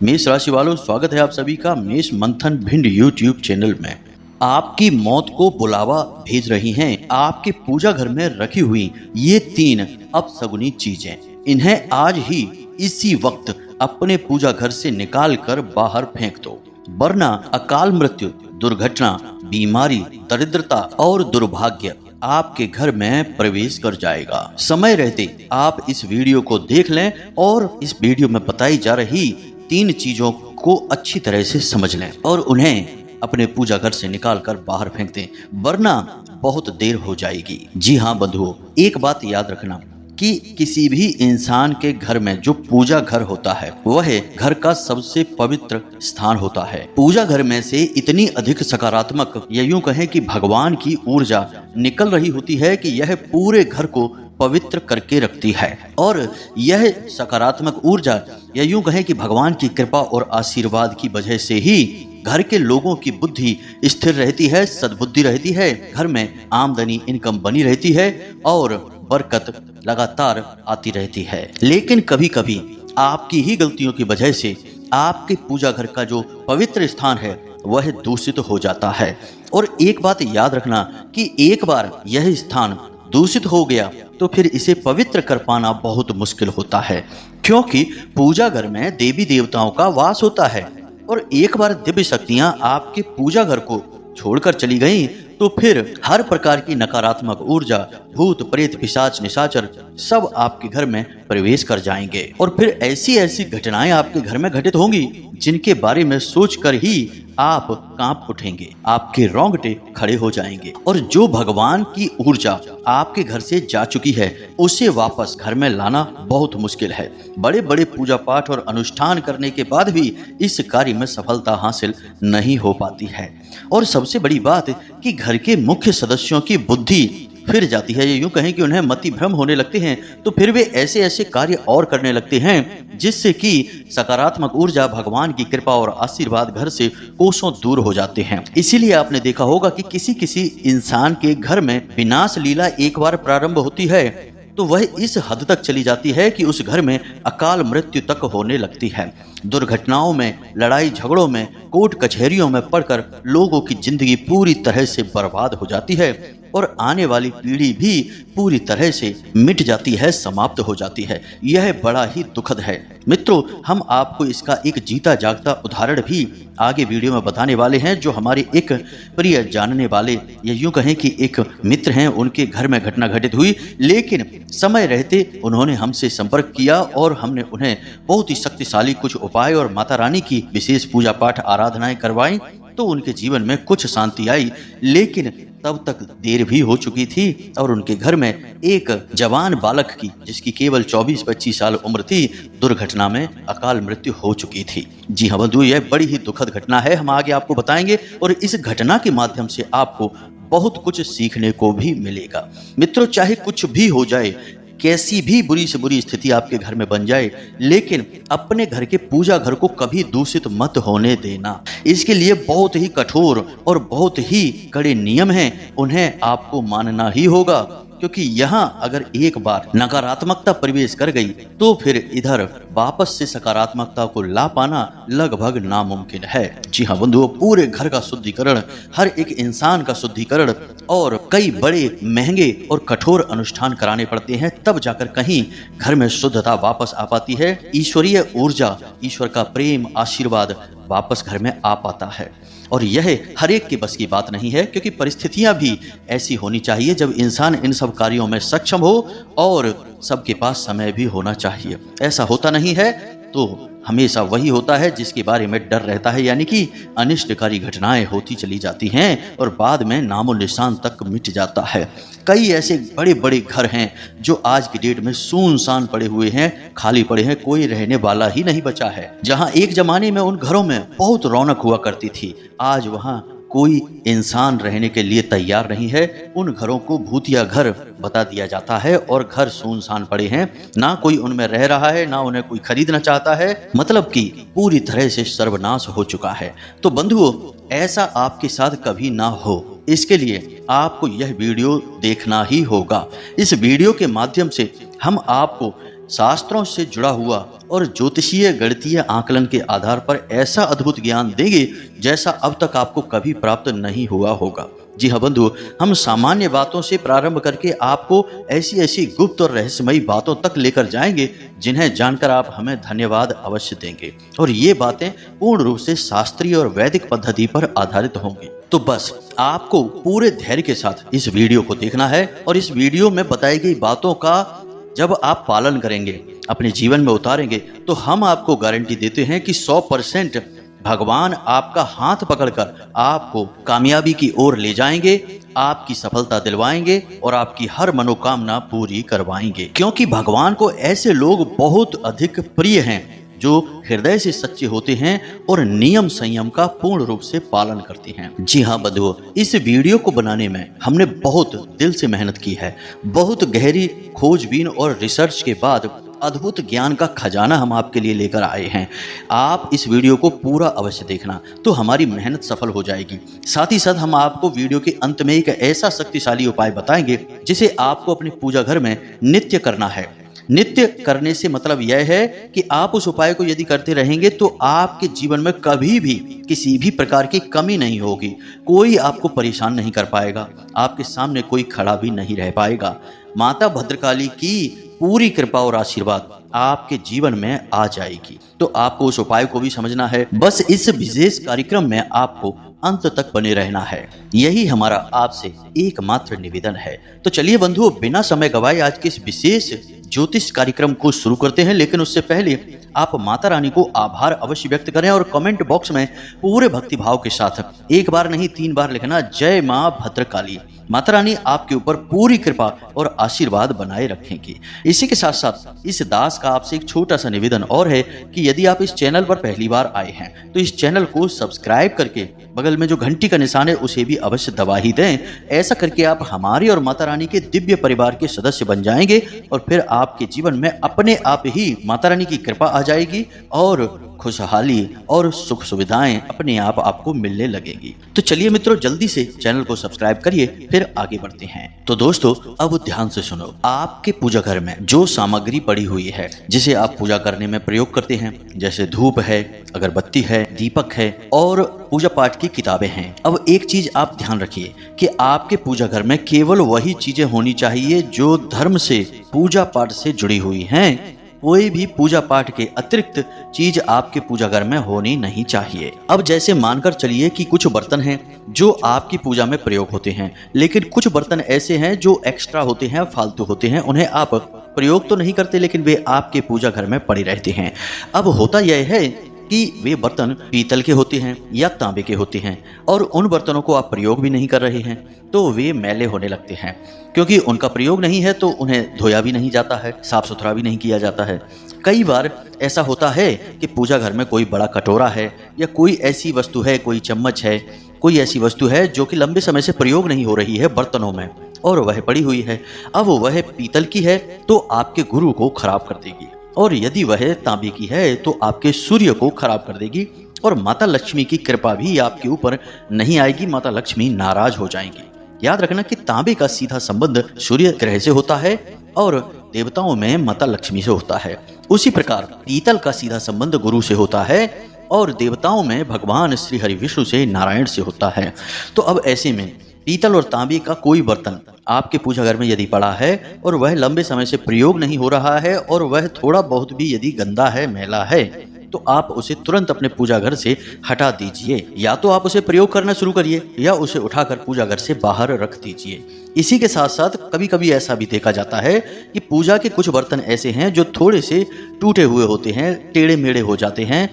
मेष राशि वालों, स्वागत है आप सभी का मेष मंथन भिंड यूट्यूब चैनल में। आपकी मौत को बुलावा भेज रही हैं आपके पूजा घर में रखी हुई ये 3 अपशगुनी चीजें। इन्हें आज ही इसी वक्त अपने पूजा घर से निकाल कर बाहर फेंक दो, वरना अकाल मृत्यु, दुर्घटना, बीमारी, दरिद्रता और दुर्भाग्य आपके घर में प्रवेश कर जाएगा। समय रहते आप इस वीडियो को देख लें और इस वीडियो में बताई जा रही 3 चीजों को अच्छी तरह से समझ लें और उन्हें अपने पूजा घर से निकाल कर बाहर फेंक दें, वरना बहुत देर हो जाएगी। जी हाँ बंधुओं, एक बात याद रखना कि किसी भी इंसान के घर में जो पूजा घर होता है वह घर का सबसे पवित्र स्थान होता है। पूजा घर में से इतनी अधिक सकारात्मक या यूं कहें कि भगवान की ऊर्जा निकल रही होती है कि यह पूरे घर को पवित्र करके रखती है। और यह सकारात्मक ऊर्जा या यूं कहें कि भगवान की कृपा और आशीर्वाद की वजह से ही घर के लोगों की बुद्धि स्थिर रहती है, सद्बुद्धि रहती है, घर में आमदनी इनकम बनी रहती है और बरकत लगातार आती रहती है। लेकिन कभी कभी आपकी ही गलतियों की वजह से आपके पूजा घर का जो पवित्र स्थान है वह दूषित हो जाता है। और एक बात याद रखना कि एक बार यह स्थान दूषित हो गया तो फिर इसे पवित्र कर पाना बहुत मुश्किल होता है, क्योंकि पूजा घर में देवी देवताओं का वास होता है। और एक बार दिव्य शक्तियां आपके पूजा घर को छोड़कर चली गईं तो फिर हर प्रकार की नकारात्मक ऊर्जा, भूत प्रेत पिशाच निशाचर सब आपके घर में प्रवेश कर जाएंगे। और फिर ऐसी ऐसी घटनाएं आपके घर में घटित होंगी जिनके बारे में सोचकर ही आप कांप उठेंगे, आपके रोंगटे खड़े हो जाएंगे। और जो भगवान की ऊर्जा आपके घर से जा चुकी है उसे वापस घर में लाना बहुत मुश्किल है। बड़े बड़े पूजा पाठ और अनुष्ठान करने के बाद भी इस कार्य में सफलता हासिल नहीं हो पाती है। और सबसे बड़ी बात कि घर के मुख्य सदस्यों की बुद्धि फिर जाती है, यूं कहें कि उन्हें मति भ्रम होने लगते हैं, तो फिर वे ऐसे ऐसे कार्य और करने लगते हैं जिससे कि सकारात्मक ऊर्जा, भगवान की कृपा और आशीर्वाद घर से कोसों दूर हो जाते हैं। इसीलिए आपने देखा होगा कि किसी किसी इंसान के घर में विनाश लीला एक बार प्रारंभ होती है तो वह इस हद तक चली जाती है कि उस घर में अकाल मृत्यु तक होने लगती है। दुर्घटनाओं में, लड़ाई झगड़ों में, कोर्ट कचहरियों में पड़कर लोगों की जिंदगी पूरी तरह से बर्बाद हो जाती है और आने वाली पीढ़ी भी पूरी तरह से मिट जाती है, समाप्त हो जाती है। यह बड़ा ही दुखद है। मित्रों, हम आपको इसका एक जीता जागता उदाहरण भी आगे वीडियो में बताने वाले हैं, जो हमारे एक प्रिय जानने वाले या यूं कहें कि एक मित्र हैं, उनके घर में घटना घटित हुई। लेकिन समय रहते उन्होंने हमसे संपर्क किया और हमने उन्हें बहुत ही शक्तिशाली कुछ उपाय और माता रानी की विशेष पूजा पाठ आराधनाएं करवाई तो उनके जीवन में कुछ शांति आई। लेकिन तब तक देर भी हो चुकी थी और उनके घर में एक जवान बालक की, जिसकी केवल 24-25 साल उम्र थी, दुर्घटना में अकाल मृत्यु हो चुकी थी। जी हाँ बंधु, यह बड़ी ही दुखद घटना है, हम आगे आपको बताएंगे और इस घटना के माध्यम से आपको बहुत कुछ सीखने को भी मिलेगा। मित्रों, चाहे कुछ भी हो जाए, कैसी भी बुरी से बुरी स्थिति आपके घर में बन जाए, लेकिन अपने घर के पूजा घर को कभी दूषित मत होने देना। इसके लिए बहुत ही कठोर और बहुत ही कड़े नियम हैं, उन्हें आपको मानना ही होगा, क्योंकि यहाँ अगर एक बार नकारात्मकता प्रवेश कर गई तो फिर इधर वापस से सकारात्मकता को ला पाना लगभग नामुमकिन है। जी हाँ बंधुओं, पूरे घर का शुद्धिकरण, हर एक इंसान का शुद्धिकरण और कई बड़े महंगे और कठोर अनुष्ठान कराने पड़ते हैं, तब जाकर कहीं घर में शुद्धता वापस आ पाती है। ईश्वरीय ऊर्जा, ईश्वर का प्रेम, आशीर्वाद वापस घर में आ पाता है। और यह हर एक के बस की बात नहीं है, क्योंकि परिस्थितियां भी ऐसी होनी चाहिए जब इंसान इन सब कार्यों में सक्षम हो और सबके पास समय भी होना चाहिए। ऐसा होता नहीं है तो हमेशा वही होता है जिसके बारे में डर रहता है, यानी कि अनिष्टकारी घटनाएं होती चली जाती हैं और बाद में नामो निशान तक मिट जाता है। कई ऐसे बड़े बड़े घर हैं जो आज की डेट में सुनसान पड़े हुए हैं, खाली पड़े हैं, कोई रहने वाला ही नहीं बचा है। जहां एक जमाने में उन घरों में बहुत रौनक हुआ करती थी, आज वहां कोई इंसान रहने के लिए तैयार नहीं है। उन घरों को भूतिया घर बता दिया जाता है और घर सुनसान पड़े हैं, ना कोई उनमें रह रहा है, ना उन्हें कोई खरीदना चाहता है, मतलब कि पूरी तरह से सर्वनाश हो चुका है। तो बंधुओं, ऐसा आपके साथ कभी ना हो, इसके लिए आपको यह वीडियो देखना ही होगा। इस वीडियो के माध्यम से हम आपको शास्त्रों से जुड़ा हुआ और ज्योतिषीय गणितीय आकलन के आधार पर ऐसा अद्भुत ज्ञान देंगे जैसा अब तक आपको कभी प्राप्त नहीं हुआ होगा। जी हाँ बंधु, हम सामान्य बातों से प्रारंभ करके आपको ऐसी ऐसी गुप्त और रहस्यमयी बातों तक लेकर जाएंगे जिन्हें जानकर आप हमें धन्यवाद अवश्य देंगे। और ये बातें पूर्ण रूप से शास्त्रीय और वैदिक पद्धति पर आधारित होंगी। तो बस आपको पूरे धैर्य के साथ इस वीडियो को देखना है और इस वीडियो में बताई गई बातों का जब आप पालन करेंगे, अपने जीवन में उतारेंगे, तो हम आपको गारंटी देते हैं कि 100% भगवान आपका हाथ पकड़कर आपको कामयाबी की ओर ले जाएंगे, आपकी सफलता दिलवाएंगे और आपकी हर मनोकामना पूरी करवाएंगे। क्योंकि भगवान को ऐसे लोग बहुत अधिक प्रिय हैं जो हृदय से सच्चे होते हैं और नियम संयम का पूर्ण रूप से पालन करते हैं। जी हाँ बंधुओं, इस वीडियो को बनाने में हमने बहुत दिल से मेहनत की है। बहुत गहरी खोजबीन और रिसर्च के बाद अद्भुत ज्ञान का खजाना हम आपके लिए लेकर आए हैं। आप इस वीडियो को पूरा अवश्य देखना, तो हमारी मेहनत सफल हो जाएगी। साथ ही साथ हम आपको वीडियो के अंत में एक ऐसा शक्तिशाली उपाय बताएंगे जिसे आपको अपने पूजा घर में नित्य करना है। नित्य करने से मतलब यह है कि आप उस उपाय को यदि करते रहेंगे तो आपके जीवन में कभी भी किसी भी प्रकार की कमी नहीं होगी। कोई आपको परेशान नहीं कर पाएगा, आपके सामने कोई खड़ा भी नहीं रह पाएगा। माता भद्रकाली की पूरी कृपा और आशीर्वाद आपके जीवन में आ जाएगी। तो आपको उस उपाय को भी समझना है। बस इस विशेष कार्यक्रम में आपको अंत तक बने रहना है, यही हमारा आपसे एकमात्र निवेदन है। तो चलिए बंधुओं, बिना समय गवाए आज के इस विशेष ज्योतिष कार्यक्रम को शुरू करते हैं। लेकिन उससे पहले आप माता रानी को आभार अवश्य व्यक्त करें और कमेंट बॉक्स में पूरे भक्ति भाव के साथ एक बार नहीं 3 बार लिखना, जय मां भद्रकाली। माता रानी आपके ऊपर पूरी कृपा और आशीर्वाद बनाए रखेंगी। इसी के साथ साथ इस दास का आपसे एक छोटा सा निवेदन और है कि यदि आप इस चैनल पर पहली बार आए हैं तो इस चैनल को सब्सक्राइब करके बगल में जो घंटी का निशान है उसे भी अवश्य दबा ही दें। ऐसा करके आप हमारी और माता रानी के दिव्य परिवार के सदस्य बन जाएंगे और फिर आपके जीवन में अपने आप ही माता रानी की कृपा आ जाएगी और खुशहाली और सुख सुविधाएं अपने आप आपको मिलने लगेगी। तो चलिए मित्रों, जल्दी से चैनल को सब्सक्राइब करिए, फिर आगे बढ़ते हैं। तो दोस्तों, अब ध्यान से सुनो। आपके पूजा घर में जो सामग्री पड़ी हुई है जिसे आप पूजा करने में प्रयोग करते हैं, जैसे धूप है, अगरबत्ती है, दीपक है और पूजा पाठ की किताबें हैं। अब एक चीज आप ध्यान रखिए कि आपके पूजा घर में केवल वही चीजें होनी चाहिए जो धर्म से, पूजा पाठ से जुड़ी हुई हैं। कोई भी पूजा पाठ के अतिरिक्त चीज आपके पूजा घर में होनी नहीं चाहिए। अब जैसे मानकर चलिए कि कुछ बर्तन हैं जो आपकी पूजा में प्रयोग होते हैं, लेकिन कुछ बर्तन ऐसे हैं जो एक्स्ट्रा होते हैं, फालतू होते हैं, उन्हें आप प्रयोग तो नहीं करते लेकिन वे आपके पूजा घर में पड़े रहते हैं। अब होता यह है कि वे बर्तन पीतल के होते हैं या तांबे के होते हैं और उन बर्तनों को आप प्रयोग भी नहीं कर रहे हैं तो वे मैले होने लगते हैं। क्योंकि उनका प्रयोग नहीं है तो उन्हें धोया भी नहीं जाता है, साफ सुथरा भी नहीं किया जाता है। कई बार ऐसा होता है कि पूजा घर में कोई बड़ा कटोरा है या कोई ऐसी वस्तु है, कोई चम्मच है, कोई ऐसी वस्तु है जो कि लंबे समय से प्रयोग नहीं हो रही है बर्तनों में और वह पड़ी हुई है। अब वह पीतल की है तो आपके गुरु को खराब कर देगी और यदि वह तांबे की है तो आपके सूर्य को खराब कर देगी और माता लक्ष्मी की कृपा भी आपके ऊपर नहीं आएगी। माता लक्ष्मी नाराज हो जाएंगी। याद रखना कि तांबे का सीधा संबंध सूर्य ग्रह से होता है और देवताओं में माता लक्ष्मी से होता है। उसी प्रकार पीतल का सीधा संबंध गुरु से होता है और देवताओं में भगवान श्री हरि विष्णु से, नारायण से होता है। तो अब ऐसे में पीतल और तांबे का कोई बर्तन आपके पूजा घर में यदि पड़ा है और वह लंबे समय से प्रयोग नहीं हो रहा है और वह थोड़ा बहुत भी यदि गंदा है, मैला है, तो आप उसे तुरंत अपने पूजा घर से हटा दीजिए। या तो आप उसे प्रयोग करना शुरू करिए या उसे उठाकर पूजा घर से बाहर रख दीजिए। इसी के साथ साथ कभी कभी ऐसा भी देखा जाता है कि पूजा के कुछ बर्तन ऐसे हैं जो थोड़े से टूटे हुए होते हैं, टेढ़े मेढ़े हो जाते हैं,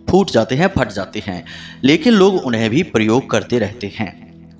फूट जाते हैं, फट जाते हैं, लेकिन लोग उन्हें भी प्रयोग करते रहते हैं।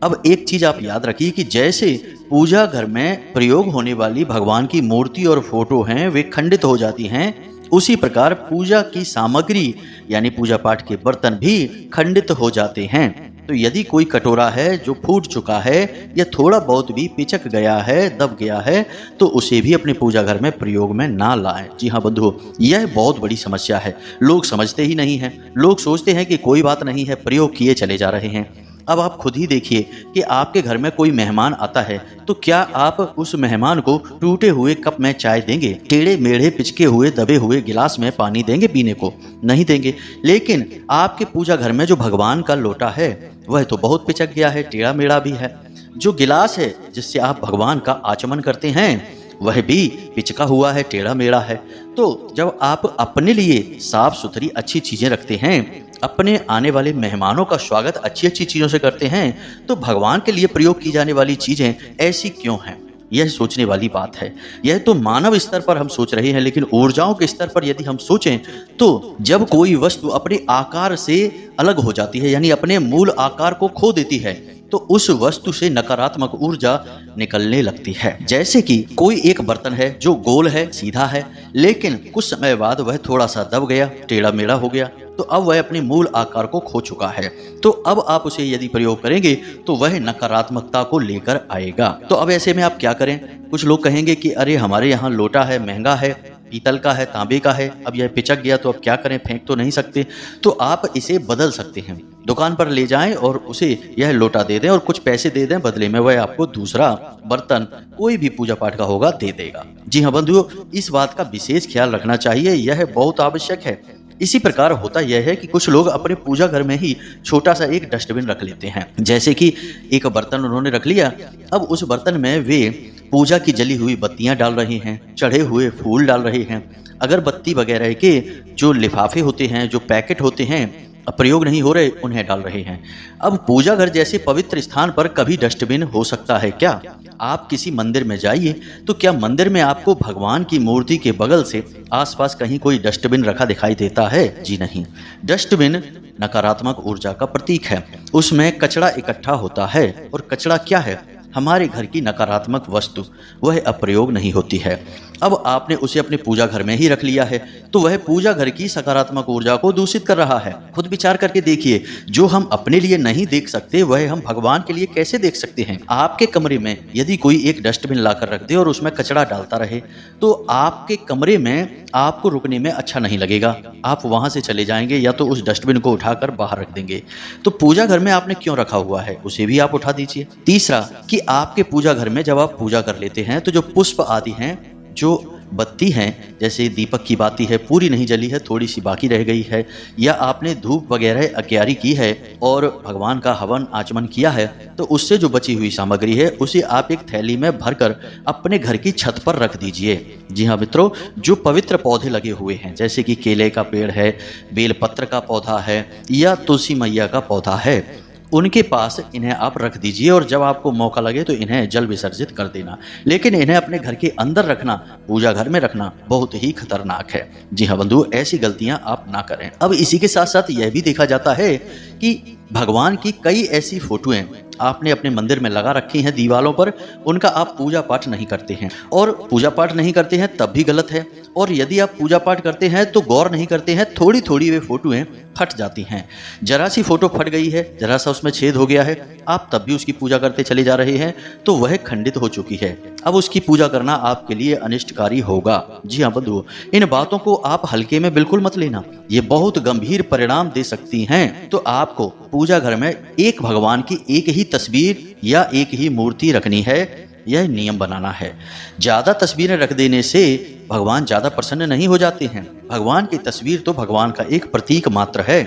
अब एक चीज आप याद रखिए कि जैसे पूजा घर में प्रयोग होने वाली भगवान की मूर्ति और फोटो हैं वे खंडित हो जाती हैं, उसी प्रकार पूजा की सामग्री यानी पूजा पाठ के बर्तन भी खंडित हो जाते हैं। तो यदि कोई कटोरा है जो फूट चुका है या थोड़ा बहुत भी पिचक गया है, दब गया है, तो उसे भी अपने पूजा घर में प्रयोग में ना लाएं। जी हाँ बंधुओं, यह बहुत बड़ी समस्या है। लोग समझते ही नहीं हैं। लोग सोचते हैं कि कोई बात नहीं है, प्रयोग किए चले जा रहे हैं। अब आप खुद ही देखिए कि आपके घर में कोई मेहमान आता है तो क्या आप उस मेहमान को टूटे हुए कप में चाय देंगे? टेढ़े मेढ़े पिचके हुए दबे हुए गिलास में पानी देंगे पीने को? नहीं देंगे। लेकिन आपके पूजा घर में जो भगवान का लोटा है वह तो बहुत पिचक गया है, टेढ़ा मेढ़ा भी है। जो गिलास है जिससे आप भगवान का आचमन करते हैं वह भी पिचका हुआ है, टेढ़ा मेढ़ा है। तो जब आप अपने लिए साफ सुथरी अच्छी चीजें रखते हैं, अपने आने वाले मेहमानों का स्वागत अच्छी अच्छी चीजों से करते हैं, तो भगवान के लिए प्रयोग की जाने वाली चीजें ऐसी क्यों हैं? यह सोचने वाली बात है। यह तो मानव स्तर पर हम सोच रहे हैं, लेकिन ऊर्जाओं के स्तर पर यदि हम सोचें तो जब कोई वस्तु अपने आकार से अलग हो जाती है, यानी अपने मूल आकार को खो देती है, तो उस वस्तु से नकारात्मक ऊर्जा निकलने लगती है। जैसे कि कोई एक बर्तन है जो गोल है, सीधा है, लेकिन कुछ समय बाद वह थोड़ा सा दब गया, टेढ़ा मेढ़ा हो गया, तो अब वह अपने मूल आकार को खो चुका है। तो अब आप उसे यदि प्रयोग करेंगे तो वह नकारात्मकता को लेकर आएगा। तो अब ऐसे में आप क्या करें? कुछ लोग कहेंगे कि अरे हमारे यहाँ लोटा है, महंगा है, पीतल का है, तांबे का है, अब यह पिचक गया तो अब क्या करें, फेंक तो नहीं सकते। तो आप इसे बदल सकते हैं। दुकान पर ले जाएं और उसे यह लोटा दे दें और कुछ पैसे दे दें, बदले में वह आपको दूसरा बर्तन कोई भी पूजा पाठ का होगा दे देगा। जी हाँ बंधुओं, इस बात का विशेष ख्याल रखना चाहिए, यह बहुत आवश्यक है। इसी प्रकार होता यह है कि कुछ लोग अपने पूजा घर में ही छोटा सा एक डस्टबिन रख लेते हैं। जैसे कि एक बर्तन उन्होंने रख लिया, अब उस बर्तन में वे पूजा की जली हुई बत्तियां डाल रहे हैं, चढ़े हुए फूल डाल रहे हैं, अगरबत्ती वगैरह के जो लिफाफे होते हैं, जो पैकेट होते हैं प्रयोग नहीं हो रहे, उन्हें डाल रहे हैं। अब पूजा घर जैसे पवित्र स्थान पर कभी डस्टबिन हो सकता है क्या? आप किसी मंदिर में जाइए तो क्या मंदिर में आपको भगवान की मूर्ति के बगल से आसपास कहीं कोई डस्टबिन रखा दिखाई देता है? जी नहीं। डस्टबिन नकारात्मक ऊर्जा का प्रतीक है। उसमें कचरा इकट्ठा होता है, और कचरा क्या है? हमारे घर की नकारात्मक वस्तु, वह अप्रयोग नहीं होती है। अब आपने उसे अपने पूजा घर में ही रख लिया है तो वह पूजा घर की सकारात्मक ऊर्जा को दूषित कर रहा है। खुद विचार करके देखिए, जो हम अपने लिए नहीं देख सकते वह हम भगवान के लिए कैसे देख सकते हैं? आपके कमरे में यदि कोई एक डस्टबिन लाकर रख दे और उसमें कचरा डालता रहे तो आपके कमरे में आपको रुकने में अच्छा नहीं लगेगा, आप वहां से चले जाएंगे या तो उस डस्टबिन को उठाकर बाहर रख देंगे। तो पूजा घर में आपने क्यों रखा हुआ है, उसे भी आप उठा दीजिए। तीसरा कि आपके पूजा घर में जब आप पूजा कर लेते हैं तो जो पुष्प आदि हैं, जो बत्ती हैं, जैसे दीपक की बाती है, पूरी नहीं जली है, थोड़ी सी बाकी रह गई है, या आपने धूप वगैरह अग्यारी की है और भगवान का हवन आचमन किया है, तो उससे जो बची हुई सामग्री है उसे आप एक थैली में भरकर अपने घर की छत पर रख दीजिए। जी हाँ मित्रों, जो पवित्र पौधे लगे हुए हैं, जैसे कि केले का पेड़ है, बेलपत्र का पौधा है, या तुलसी मैया का पौधा है, उनके पास इन्हें आप रख दीजिए और जब आपको मौका लगे तो इन्हें जल विसर्जित कर देना। लेकिन इन्हें अपने घर के अंदर रखना, पूजा घर में रखना बहुत ही खतरनाक है। जी हाँ बंधु, ऐसी गलतियां आप ना करें। अब इसी के साथ साथ यह भी देखा जाता है कि भगवान की कई ऐसी फोटोएं आपने अपने मंदिर में लगा रखी हैं दीवारों पर, उनका आप पूजा पाठ नहीं करते हैं, और पूजा पाठ नहीं करते हैं तब भी गलत है, और यदि आप पूजा पाठ करते हैं तो गौर नहीं करते हैं, थोड़ी थोड़ी वे फोटोएं फट जाती हैं। जरा सी फोटो फट गई है, जरा सा उसमें छेद हो गया है, आप तब भी उसकी पूजा करते चले जा रहे हैं, तो वह खंडित हो चुकी है। अब उसकी पूजा करना आपके लिए अनिष्टकारी होगा। जी हाँ बंधुओं, इन बातों को आप हल्के में बिल्कुल मत लेना, ये बहुत गंभीर परिणाम दे सकती हैं। तो आपको पूजा घर में एक भगवान की एक ही तस्वीर या एक ही मूर्ति रखनी है, यह नियम बनाना है। ज्यादा तस्वीरें रख देने से भगवान ज्यादा प्रसन्न नहीं हो जाते हैं। भगवान की तस्वीर तो भगवान का एक प्रतीक मात्र है,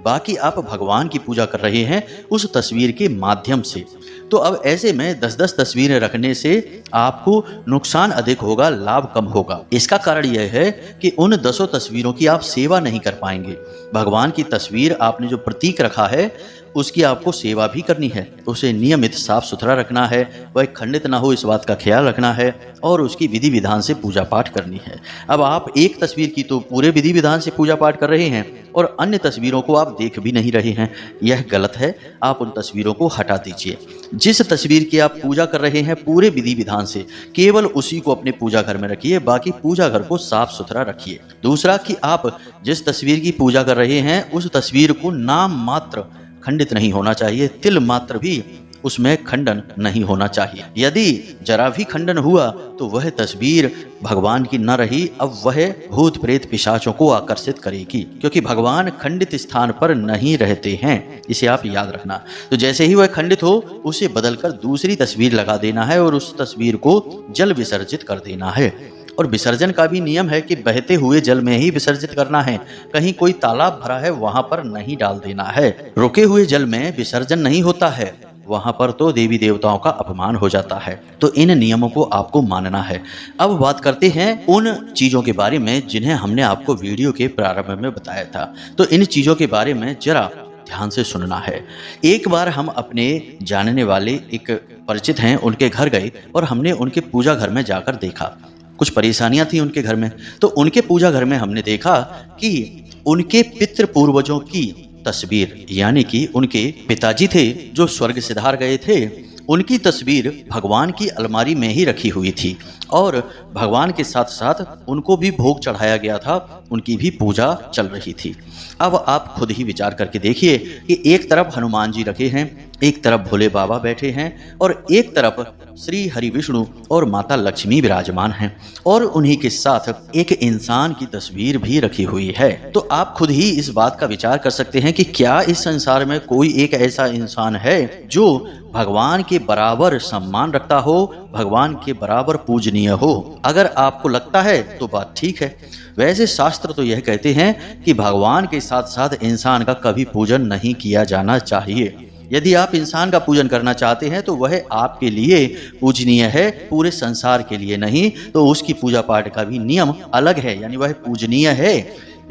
बाकी आप भगवान की पूजा कर रहे हैं उस तस्वीर के माध्यम से। तो अब ऐसे में 10-10 तस्वीरें रखने से आपको नुकसान अधिक होगा, लाभ कम होगा। इसका कारण यह है कि उन 10 तस्वीरों की आप सेवा नहीं कर पाएंगे। भगवान की तस्वीर आपने जो प्रतीक रखा है उसकी आपको सेवा भी करनी है, उसे नियमित साफ सुथरा रखना है, वह खंडित ना हो इस बात का ख्याल रखना है, और उसकी विधि विधान से पूजा पाठ करनी है। अब आप एक तस्वीर की तो पूरे विधि विधान से पूजा पाठ कर रहे हैं और अन्य तस्वीरों को आप देख भी नहीं रहे हैं, यह गलत है। आप उन तस्वीरों को हटा दीजिए। जिस तस्वीर की आप पूजा कर रहे हैं पूरे विधि विधान से, केवल उसी को अपने पूजा घर में रखिए, बाकी पूजा घर को साफ सुथरा रखिए। दूसरा कि आप जिस तस्वीर की पूजा कर रहे हैं उस तस्वीर को नाम मात्र खंडित नहीं होना चाहिए, तिल मात्र भी उसमें खंडन नहीं होना चाहिए। यदि जरा भी खंडन हुआ तो वह तस्वीर भगवान की न रही, अब वह भूत प्रेत पिशाचों को आकर्षित करेगी, क्योंकि भगवान खंडित स्थान पर नहीं रहते हैं, इसे आप याद रखना। तो जैसे ही वह खंडित हो उसे बदलकर दूसरी तस्वीर लगा देना है और उस तस्वीर को जल विसर्जित कर देना है। और विसर्जन का भी नियम है कि बहते हुए जल में ही विसर्जित करना है, कहीं कोई तालाब भरा है वहां पर नहीं डाल देना है। रुके हुए जल में विसर्जन नहीं होता है, वहां पर तो देवी देवताओं का अपमान हो जाता है। तो इन नियमों को आपको मानना है। अब बात करते हैं उन चीजों के बारे में जिन्हें हमने आपको वीडियो के प्रारंभ में बताया था। तो इन चीजों के बारे में जरा ध्यान से सुनना है। एक बार हम अपने जानने वाले एक परिचित हैं, उनके घर गए और हमने उनके पूजा घर में जाकर देखा। कुछ परेशानियां थी उनके घर में, तो उनके पूजा घर में हमने देखा कि उनके पितृ पूर्वजों की तस्वीर, यानी कि उनके पिताजी थे जो स्वर्ग सिधार गए थे, उनकी तस्वीर भगवान की अलमारी में ही रखी हुई थी और भगवान के साथ साथ उनको भी भोग चढ़ाया गया था, उनकी भी पूजा चल रही थी। अब आप खुद ही विचार करके देखिए कि एक तरफ हनुमान जी रखे हैं, एक तरफ भोले बाबा बैठे हैं और एक तरफ श्री हरि विष्णु और माता लक्ष्मी विराजमान हैं और उन्हीं के साथ एक इंसान की तस्वीर भी रखी हुई है। तो आप खुद ही इस बात का विचार कर सकते हैं कि क्या इस संसार में कोई एक ऐसा इंसान है जो भगवान के बराबर सम्मान रखता हो, भगवान के बराबर पूजनीय हो। अगर आपको लगता है तो बात ठीक है। वैसे शास्त्र तो यह कहते हैं कि भगवान के साथ साथ इंसान का कभी पूजन नहीं किया जाना चाहिए। यदि आप इंसान का पूजन करना चाहते हैं तो वह आपके लिए पूजनीय है, पूरे संसार के लिए नहीं। तो उसकी पूजा पाठ का भी नियम अलग है, यानी वह पूजनीय है,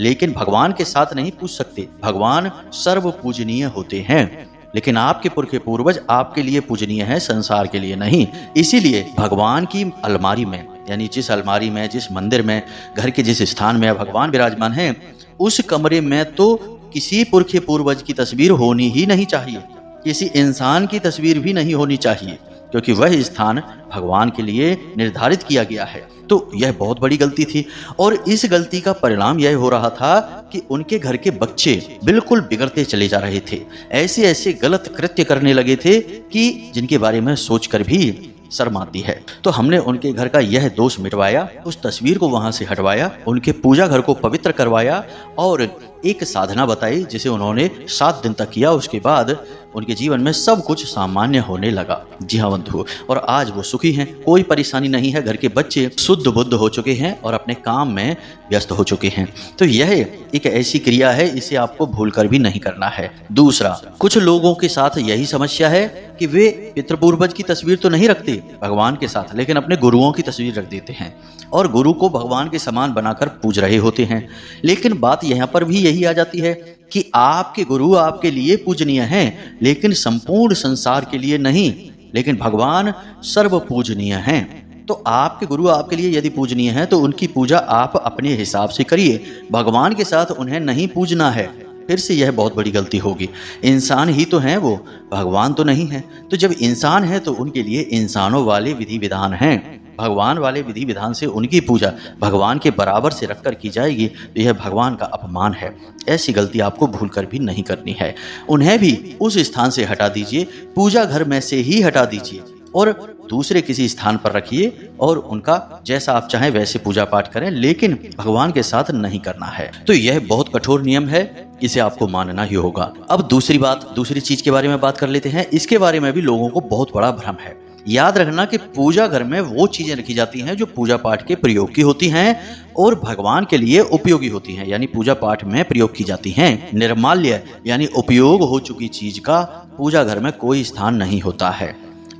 लेकिन भगवान के साथ नहीं पूज सकते। भगवान सर्व पूजनीय होते हैं, लेकिन आपके पुरखे पूर्वज आपके लिए पूजनीय है, संसार के लिए नहीं। इसीलिए भगवान की अलमारी में, यानी जिस अलमारी में, जिस मंदिर में, घर के जिस स्थान में भगवान विराजमान हैं, उस कमरे में तो किसी पुरखे पूर्वज की तस्वीर होनी ही नहीं चाहिए, किसी इंसान की तस्वीर भी नहीं होनी चाहिए, क्योंकि वह स्थान भगवान के लिए निर्धारित किया गया है। तो यह बहुत बड़ी गलती थी और इस गलती का परिणाम यह हो रहा था कि उनके घर के बच्चे बिल्कुल बिगड़ते चले जा रहे थे, ऐसे ऐसे गलत कृत्य करने लगे थे कि जिनके बारे में सोचकर भी शर्म आती है। तो हमने उनके घर का यह दोष मिटवाया, उस तस्वीर को वहां से हटवाया, उनके पूजा घर को पवित्र करवाया और एक साधना बताई जिसे उन्होंने 7 दिन तक किया। उसके बाद उनके जीवन में सब कुछ सामान्य होने लगा। जी हाँ बंधु, और आज वो सुखी हैं, कोई परेशानी नहीं है। घर के बच्चे शुद्ध बुद्ध हो चुके हैं और अपने काम में व्यस्त हो चुके हैं। तो यह एक ऐसी क्रिया है, इसे आपको भूलकर भी नहीं करना है। दूसरा, कुछ लोगों के साथ यही समस्या है कि वे पितृपूर्वज की तस्वीर तो नहीं रखते भगवान के साथ, लेकिन अपने गुरुओं की तस्वीर रख देते हैं और गुरु को भगवान के समान बनाकर पूज रहे होते हैं। लेकिन बात यहाँ पर भी यही आ जाती है कि आपके गुरु आपके लिए पूजनीय हैं, लेकिन संपूर्ण संसार के लिए नहीं। लेकिन भगवान सर्व पूजनीय हैं। तो आपके गुरु आपके लिए यदि पूजनीय हैं तो उनकी पूजा आप अपने हिसाब से करिए, भगवान के साथ उन्हें नहीं पूजना है। फिर से यह बहुत बड़ी गलती होगी। इंसान ही तो हैं वो, भगवान तो नहीं है। तो जब इंसान है तो उनके लिए इंसानों वाले विधि विधान हैं, भगवान वाले विधि विधान से उनकी पूजा भगवान के बराबर से रखकर की जाएगी तो यह भगवान का अपमान है। ऐसी गलती आपको भूलकर भी नहीं करनी है। उन्हें भी उस स्थान से हटा दीजिए, पूजा घर में से ही हटा दीजिए और दूसरे किसी स्थान पर रखिए और उनका जैसा आप चाहें वैसे पूजा पाठ करें, लेकिन भगवान के साथ नहीं करना है। तो यह बहुत कठोर नियम है, इसे आपको मानना ही होगा। अब दूसरी चीज के बारे में बात कर लेते हैं। इसके बारे में भी लोगों को बहुत बड़ा भ्रम है। याद रखना कि पूजा घर में वो चीजें रखी जाती हैं जो पूजा पाठ के प्रयोग की होती हैं और भगवान के लिए उपयोगी होती हैं, यानी पूजा पाठ में प्रयोग की जाती हैं। निर्माल्य यानी उपयोग हो चुकी चीज का पूजा घर में कोई स्थान नहीं होता है।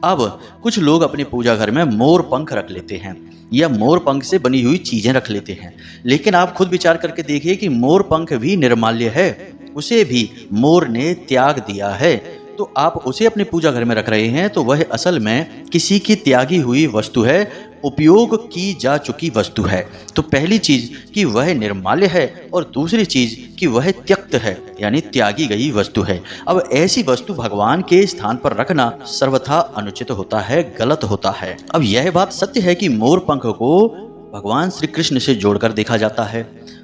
अब कुछ लोग अपने पूजा घर में मोर पंख रख लेते हैं या मोर पंख से बनी हुई चीजें रख लेते हैं, लेकिन आप खुद विचार करके देखिए कि मोर पंख भी निर्माल्य है, उसे भी मोर ने त्याग दिया है। तो आप उसे अपने पूजा घर में रख रहे हैं तो वह असल में किसी की त्यागी हुई वस्तु है, उपयोग की जा चुकी वस्तु है। तो पहली चीज कि वह निर्माल्य है और दूसरी चीज कि वह त्यक्त है, यानी त्यागी गई वस्तु है। अब ऐसी वस्तु भगवान के स्थान पर रखना सर्वथा अनुचित होता है, गलत होता है। अब यह बात सत्य है कि मोर पंख को भगवान श्री कृष्ण से जोड़कर देखा जाता है,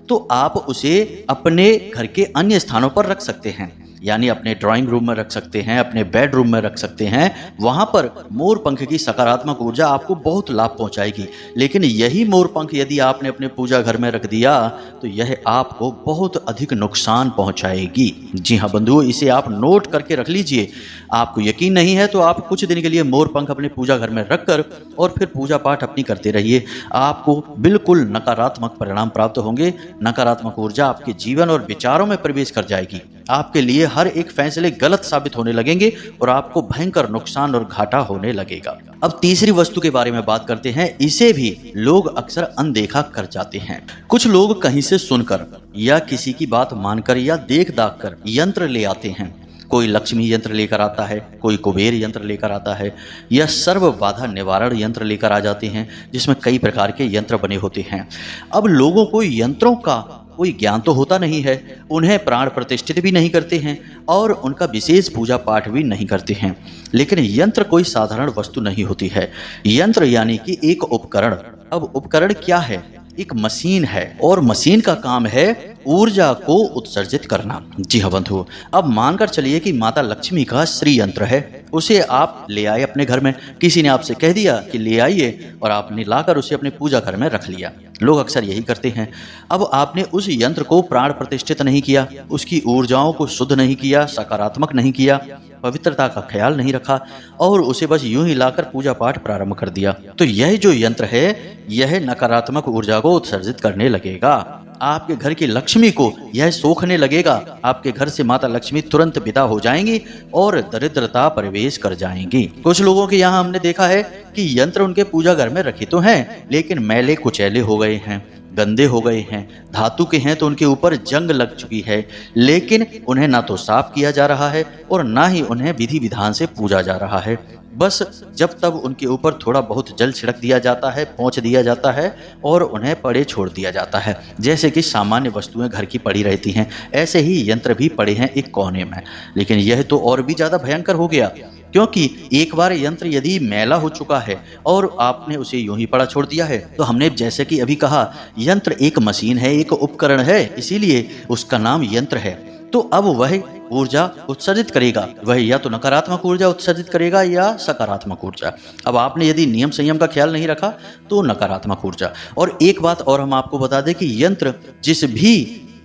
तो आप उसे अपने घर के अन्य स्थानों पर रख सकते हैं। यानी अपने ड्राइंग रूम में रख सकते हैं, अपने बेडरूम में रख सकते हैं। वहां पर मोर पंख की सकारात्मक ऊर्जा आपको बहुत लाभ पहुंचाएगी। लेकिन यही मोर पंख यदि आपने अपने पूजा घर में रख दिया तो यह आपको बहुत अधिक नुकसान पहुंचाएगी। जी हाँ बंधुओं, इसे आप नोट करके रख लीजिए। आपको यकीन नहीं है तो आप कुछ दिन के लिए मोर पंख अपने पूजा घर में रखकर और फिर पूजा पाठ अपनी करते रहिए। आपको बिल्कुल नकारात्मक परिणाम प्राप्त होंगे। नकारात्मक ऊर्जा आपके जीवन और विचारों में प्रवेश कर जाएगी। आपके लिए हर एक फैसले गलत साबित होने लगेंगे और आपको भयंकर नुकसान और घाटा होने लगेगा। अब तीसरी वस्तु के बारे में बात करते हैं। इसे भी लोग अक्सर अनदेखा कर जाते हैं। कुछ लोग कहीं से सुनकर या किसी की बात मानकर या देख दाख कर यंत्र ले आते हैं। कोई लक्ष्मी यंत्र लेकर आता है, कोई कुबेर यंत्र लेकर आता है, या सर्व बाधा निवारण यंत्र लेकर आ जाते हैं, जिसमें कई प्रकार के यंत्र बने होते हैं। अब लोगों को यंत्रों का कोई ज्ञान तो होता नहीं है, उन्हें प्राण प्रतिष्ठित भी नहीं करते हैं और उनका विशेष पूजा पाठ भी नहीं करते हैं। लेकिन यंत्र कोई साधारण वस्तु नहीं होती है। यंत्र यानी कि एक उपकरण। अब उपकरण क्या है? एक मशीन है और मशीन का काम है ऊर्जा को उत्सर्जित करना। जी हाँ बंधु, अब मानकर चलिए कि माता लक्ष्मी का श्री यंत्र है, उसे आप ले आए अपने घर में। किसी ने आपसे कह दिया कि ले आइए और आपने लाकर उसे अपने पूजा घर में रख लिया। लोग अक्सर यही करते हैं। अब आपने उस यंत्र को प्राण प्रतिष्ठित नहीं किया, उसकी ऊर्जाओं को शुद्ध नहीं किया, सकारात्मक नहीं किया, पवित्रता का ख्याल नहीं रखा और उसे बस यूं ही लाकर पूजा पाठ प्रारंभ कर दिया, तो यह जो यंत्र है यह नकारात्मक ऊर्जा को उत्सर्जित करने लगेगा। आपके घर की लक्ष्मी को यह सोखने लगेगा। आपके घर से माता लक्ष्मी तुरंत विदा हो जाएंगी और दरिद्रता प्रवेश कर जाएंगी। कुछ लोगों के यहाँ हमने देखा है कि यंत्र उनके पूजा घर में रखे तो हैं, लेकिन मैले कुचैले हो गए हैं, गंदे हो गए हैं। धातु के हैं तो उनके ऊपर जंग लग चुकी है, लेकिन उन्हें ना तो साफ किया जा रहा है और ना ही उन्हें विधि विधान से पूजा जा रहा है। बस जब तब उनके ऊपर थोड़ा बहुत जल छिड़क दिया जाता है, पोंछ दिया जाता है और उन्हें पड़े छोड़ दिया जाता है, जैसे कि सामान्य वस्तुएं घर की पड़ी रहती हैं। ऐसे ही यंत्र भी पड़े हैं एक कोने में। लेकिन यह तो और भी ज्यादा भयंकर हो गया, क्योंकि एक बार यंत्र यदि मैला हो चुका है और आपने उसे यूं ही पड़ा छोड़ दिया है, तो हमने जैसे कि अभी कहा यंत्र एक मशीन है, एक उपकरण है, इसीलिए उसका नाम यंत्र है। तो अब वह ऊर्जा उत्सर्जित करेगा, वह या तो नकारात्मक ऊर्जा उत्सर्जित करेगा या सकारात्मक ऊर्जा। अब आपने यदि नियम संयम का ख्याल नहीं रखा तो नकारात्मक ऊर्जा। और एक बात और हम आपको बता दें कि यंत्र जिस भी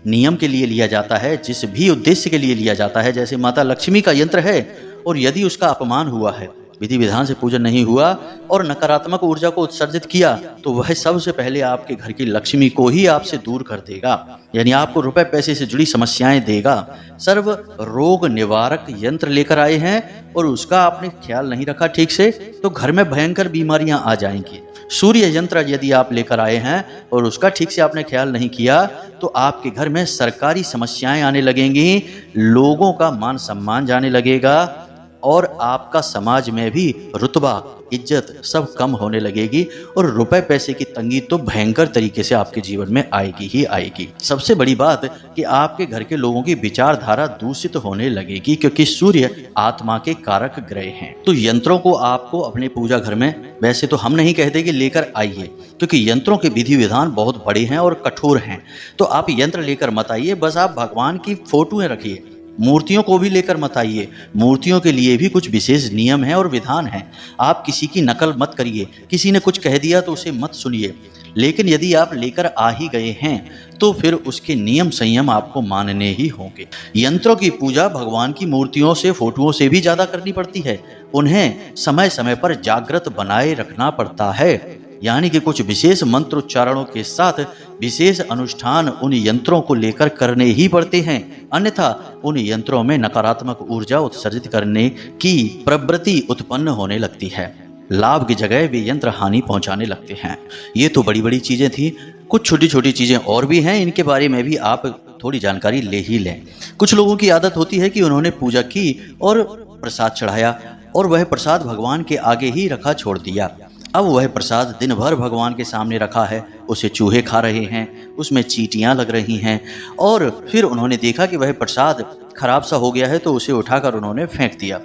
नियम के लिए लिया जाता है, जिस भी उद्देश्य के लिए लिया जाता है, जैसे माता लक्ष्मी का यंत्र है, और यदि उसका अपमान हुआ है, विधि विधान से पूजन नहीं हुआ और नकारात्मक ऊर्जा को उत्सर्जित किया, तो वह सबसे पहले आपके घर की लक्ष्मी को ही आपसे दूर कर देगा, यानी आपको रुपए पैसे से जुड़ी समस्याएं देगा। सर्व रोग निवारक यंत्र लेकर आए हैं और उसका आपने ख्याल नहीं रखा ठीक से, तो घर में भयंकर बीमारियां आ जाएंगी। सूर्य यंत्र यदि आप लेकर आए हैं और उसका ठीक से आपने ख्याल नहीं किया, तो आपके घर में सरकारी समस्याएं आने लगेंगी, लोगों का मान सम्मान जाने लगेगा और आपका समाज में भी रुतबा, इज्जत सब कम होने लगेगी और रुपए पैसे की तंगी तो भयंकर तरीके से आपके जीवन में आएगी ही आएगी। सबसे बड़ी बात कि आपके घर के लोगों की विचारधारा दूषित होने लगेगी, क्योंकि सूर्य आत्मा के कारक ग्रह हैं। तो यंत्रों को आपको अपने पूजा घर में, वैसे तो हम नहीं कहते कि लेकर आइए, क्योंकि यंत्रों के विधि विधान बहुत बड़े हैं और कठोर हैं। तो आप यंत्र लेकर मत आइए, बस आप भगवान की फोटोएं रखिए। मूर्तियों को भी लेकर मत आइए, मूर्तियों के लिए भी कुछ विशेष नियम है और विधान है। आप किसी की नकल मत करिए, किसी ने कुछ कह दिया तो उसे मत सुनिए। लेकिन यदि आप लेकर आ ही गए हैं तो फिर उसके नियम संयम आपको मानने ही होंगे। यंत्रों की पूजा भगवान की मूर्तियों से, फोटोओं से भी ज्यादा करनी पड़ती है। उन्हें समय समय पर जागृत बनाए रखना पड़ता है, यानी कि कुछ विशेष मंत्र उच्चारणों के साथ विशेष अनुष्ठान उन यंत्रों को लेकर करने ही पड़ते हैं, अन्यथा उन यंत्रों में नकारात्मक ऊर्जा उत्सर्जित करने की प्रवृत्ति उत्पन्न होने लगती है। लाभ की जगह वे यंत्र हानि पहुंचाने लगते हैं। ये तो बड़ी बड़ी चीजें थी, कुछ छोटी छोटी चीजें और भी हैं, इनके बारे में भी आप थोड़ी जानकारी ले ही लें। कुछ लोगों की आदत होती है कि उन्होंने पूजा की और प्रसाद चढ़ाया और वह प्रसाद भगवान के आगे ही रखा छोड़ दिया। अब वह प्रसाद दिन भर भगवान के सामने रखा है, उसे चूहे खा रहे हैं, उसमें चींटियां लग रही हैं, और फिर उन्होंने देखा कि वह प्रसाद खराब सा हो गया है तो उसे उठाकर उन्होंने फेंक दिया,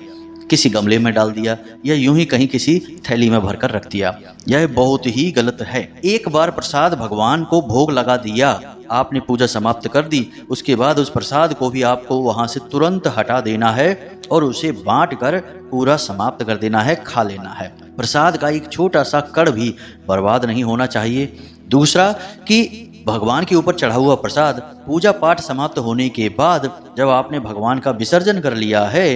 किसी गमले में डाल दिया या यूं ही कहीं किसी थैली में भरकर रख दिया। यह बहुत ही गलत है। एक बार प्रसाद भगवान को भोग लगा दिया आपने पूजा समाप्त कर दी, उसके बाद उस प्रसाद को भी आपको वहाँ से तुरंत हटा देना है और उसे बांट कर पूरा समाप्त कर देना है, खा लेना है। प्रसाद का एक छोटा सा कण भी बर्बाद नहीं होना चाहिए। दूसरा कि भगवान के ऊपर चढ़ा हुआ प्रसाद पूजा पाठ समाप्त होने के बाद जब आपने भगवान का विसर्जन कर लिया है,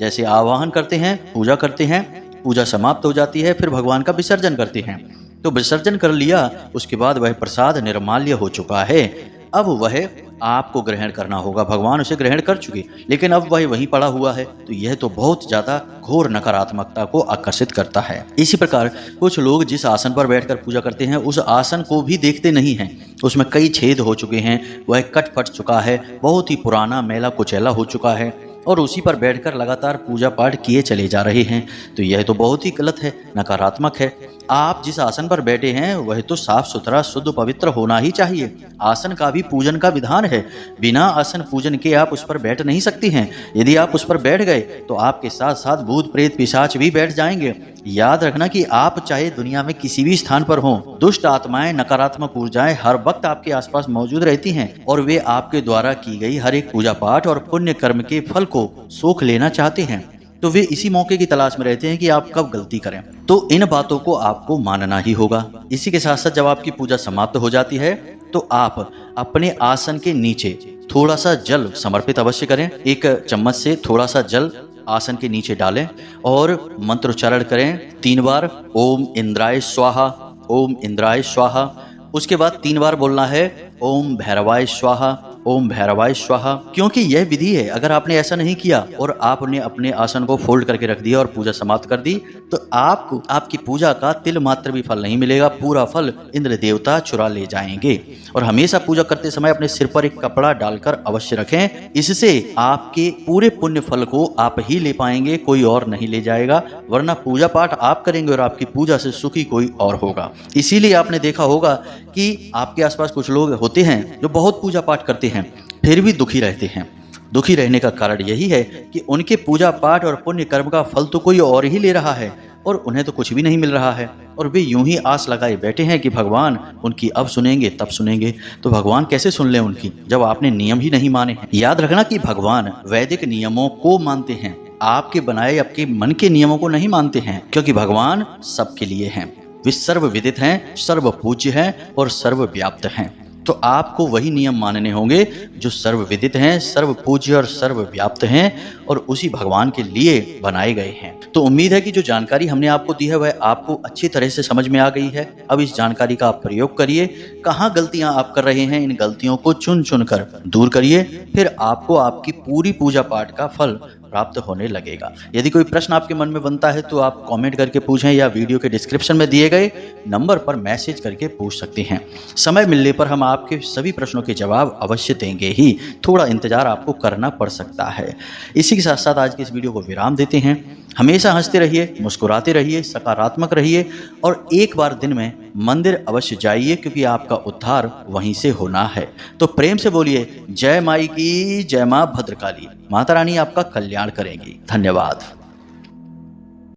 जैसे आवाहन करते हैं, पूजा करते हैं, पूजा समाप्त हो जाती है, फिर भगवान का विसर्जन करते हैं, तो विसर्जन कर लिया, उसके बाद वह प्रसाद निर्माल्य हो चुका है। अब वह आपको ग्रहण करना होगा, भगवान उसे ग्रहण कर चुके, लेकिन अब वह वहीं पड़ा हुआ है, तो यह तो बहुत ज्यादा घोर नकारात्मकता को आकर्षित करता है। इसी प्रकार कुछ लोग जिस आसन पर बैठकर पूजा करते हैं उस आसन को भी देखते नहीं हैं, उसमें कई छेद हो चुके हैं, वह कट फट चुका है, बहुत ही पुराना मैला कुचैला हो चुका है और उसी पर बैठकर लगातार पूजा पाठ किए चले जा रहे हैं, तो यह तो बहुत ही गलत है, नकारात्मक है। आप जिस आसन पर बैठे हैं वह तो साफ सुथरा शुद्ध पवित्र होना ही चाहिए। आसन का भी पूजन का विधान है, बिना आसन पूजन के आप उस पर बैठ नहीं सकती हैं। यदि आप उस पर बैठ गए तो आपके साथ साथ भूत प्रेत पिशाच भी बैठ जाएंगे। याद रखना कि आप चाहे दुनिया में किसी भी स्थान पर हों, दुष्ट आत्माएं, नकारात्मक ऊर्जाएं हर वक्त आपके आसपास मौजूद रहती हैं और वे आपके द्वारा की गई हर एक पूजा पाठ और पुण्य कर्म के फल को सोख लेना चाहते हैं, तो वे इसी मौके की तलाश में रहते हैं कि आप कब गलती करें। तो इन बातों को आपको मानना ही होगा। इसी के साथ साथ जब आपकी पूजा समाप्त हो जाती है तो आप अपने आसन के नीचे थोड़ा सा जल समर्पित अवश्य करें। एक चम्मच से थोड़ा सा जल आसन के नीचे डालें और मंत्रोच्चारण करें 3 बार, ओम इंद्राय स्वाहा, ओम इंद्राय स्वाहा। उसके बाद 3 बार बोलना है ओम भैरवाय स्वाहा, ओम भैरवाय स्वाहा। क्योंकि यह विधि है, अगर आपने ऐसा नहीं किया और आपने अपने आसन को फोल्ड करके रख दिया और पूजा समाप्त कर दी तो आपको आपकी पूजा का तिल मात्र भी फल नहीं मिलेगा, पूरा फल इंद्र देवता चुरा ले जाएंगे। और हमेशा पूजा करते समय अपने सिर पर एक कपड़ा डालकर अवश्य रखें, इससे आपके पूरे पुण्य फल को आप ही ले पाएंगे, कोई और नहीं ले जाएगा, वरना पूजा पाठ आप करेंगे और आपकी पूजा से सुखी कोई और होगा। इसीलिए आपने देखा होगा कि आपके आसपास कुछ लोग होते हैं जो बहुत पूजा पाठ करते हैं फिर भी दुखी रहते हैं। दुखी रहने का कारण यही है कि उनके पूजा पाठ और पुण्य कर्म का फल तो कोई और ही ले रहा है और उन्हें तो कुछ भी नहीं मिल रहा है, और वे यूं ही आस लगाए बैठे हैं कि भगवान उनकी अब सुनेंगे तब सुनेंगे। तो भगवान कैसे सुन लें उनकी जब आपने नियम ही नहीं माने हैं। याद रखना कि भगवान वैदिक नियमों को मानते हैं, आपके बनाए आपके मन के नियमों को नहीं मानते हैं, क्योंकि भगवान सबके लिए हैं, वे सर्व विदित हैं, सर्व पूज्य हैं और सर्वव्याप्त हैं। तो आपको वही नियम मानने होंगे जो सर्व विदित हैं, सर्व पूज्य और सर्वव्याप्त हैं और उसी भगवान के लिए बनाए गए हैं। तो उम्मीद है कि जो जानकारी हमने आपको दी है वह आपको अच्छी तरह से समझ में आ गई है। अब इस जानकारी का आप प्रयोग करिए, कहाँ गलतियां आप कर रहे हैं इन गलतियों को चुन चुन कर दूर करिए, फिर आपको आपकी पूरी पूजा पाठ का फल प्राप्त होने लगेगा। यदि कोई प्रश्न आपके मन में बनता है तो आप कमेंट करके पूछें या वीडियो के डिस्क्रिप्शन में दिए गए नंबर पर मैसेज करके पूछ सकते हैं। समय मिलने पर हम आपके सभी प्रश्नों के जवाब अवश्य देंगे ही, थोड़ा इंतजार आपको करना पड़ सकता है। इसी के साथ साथ आज की इस वीडियो को विराम देते हैं। हमेशा हंसते रहिए, मुस्कुराते रहिए, सकारात्मक रहिए और एक बार दिन में मंदिर अवश्य जाइए, क्योंकि आपका उद्धार वहीं से होना है। तो प्रेम से बोलिए जय माई की, जय मां भद्रकाली। माता रानी आपका कल्याण करेंगी। धन्यवाद।